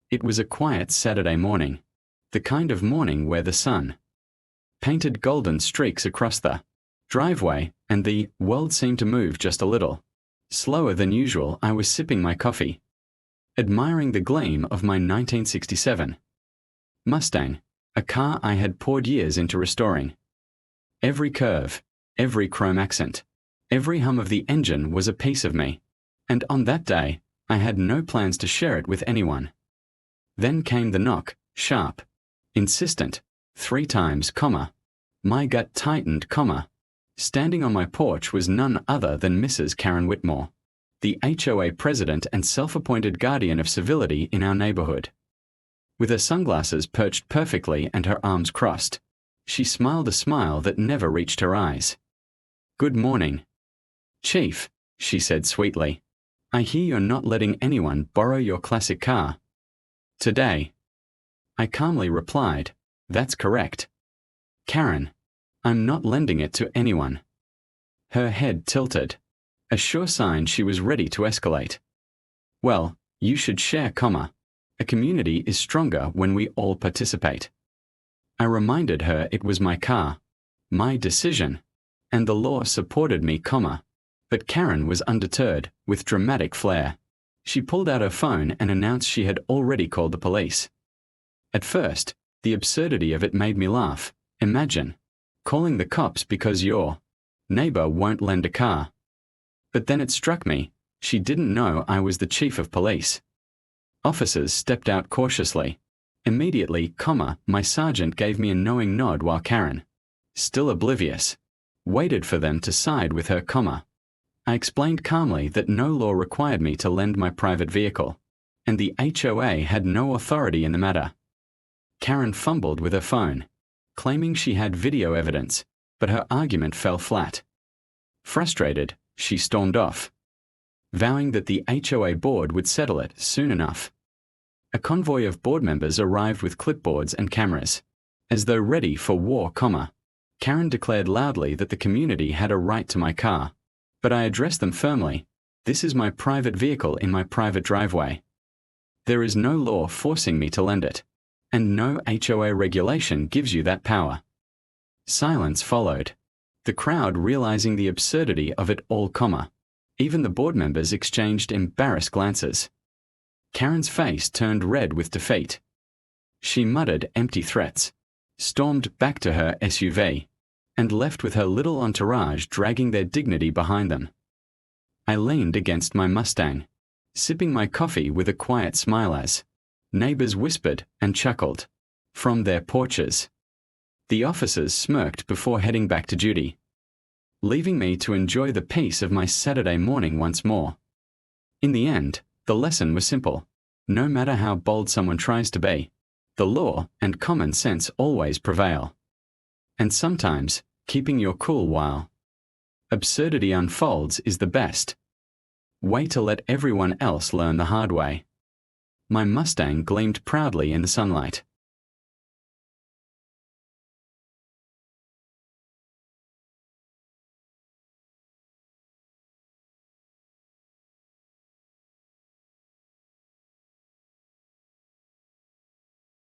It was a quiet Saturday morning, the kind of morning where the sun painted golden streaks across the driveway and the world seemed to move just a little. Slower than usual, I was sipping my coffee, admiring the gleam of my 1967 Mustang, a car I had poured years into restoring. Every curve, every chrome accent, every hum of the engine was a piece of me, and on that day, I had no plans to share it with anyone. Then came the knock, sharp, insistent, 3 times, my gut tightened, Standing on my porch was none other than Mrs. Karen Whitmore, the HOA president and self-appointed guardian of civility in our neighborhood. With her sunglasses perched perfectly and her arms crossed, she smiled a smile that never reached her eyes. "Good morning, Chief," she said sweetly. "I hear you're not letting anyone borrow your classic car today." I calmly replied, "That's correct, Karen. I'm not lending it to anyone." Her head tilted, a sure sign she was ready to escalate. "Well, you should share, a community is stronger when we all participate." I reminded her it was my car, my decision, and the law supported me, but Karen was undeterred, with dramatic flair. She pulled out her phone and announced she had already called the police. At first, the absurdity of it made me laugh. Imagine calling the cops because your neighbor won't lend a car. But then it struck me, she didn't know I was the chief of police. Officers stepped out cautiously. Immediately, my sergeant gave me a knowing nod while Karen, still oblivious, waited for them to side with her, I explained calmly that no law required me to lend my private vehicle, and the HOA had no authority in the matter. Karen fumbled with her phone, claiming she had video evidence, but her argument fell flat. Frustrated, she stormed off, vowing that the HOA board would settle it soon enough. A convoy of board members arrived with clipboards and cameras. As though ready for war, Karen declared loudly that the community had a right to my car, but I addressed them firmly. "This is my private vehicle in my private driveway. There is no law forcing me to lend it, and no HOA regulation gives you that power." Silence followed, the crowd realizing the absurdity of it all, even the board members exchanged embarrassed glances. Karen's face turned red with defeat. She muttered empty threats, stormed back to her SUV, and left with her little entourage dragging their dignity behind them. I leaned against my Mustang, sipping my coffee with a quiet smile as neighbors whispered and chuckled from their porches. The officers smirked before heading back to duty, leaving me to enjoy the peace of my Saturday morning once more. In the end, the lesson was simple. No matter how bold someone tries to be, the law and common sense always prevail. And sometimes, keeping your cool while absurdity unfolds is the best way to let everyone else learn the hard way. My Mustang gleamed proudly in the sunlight,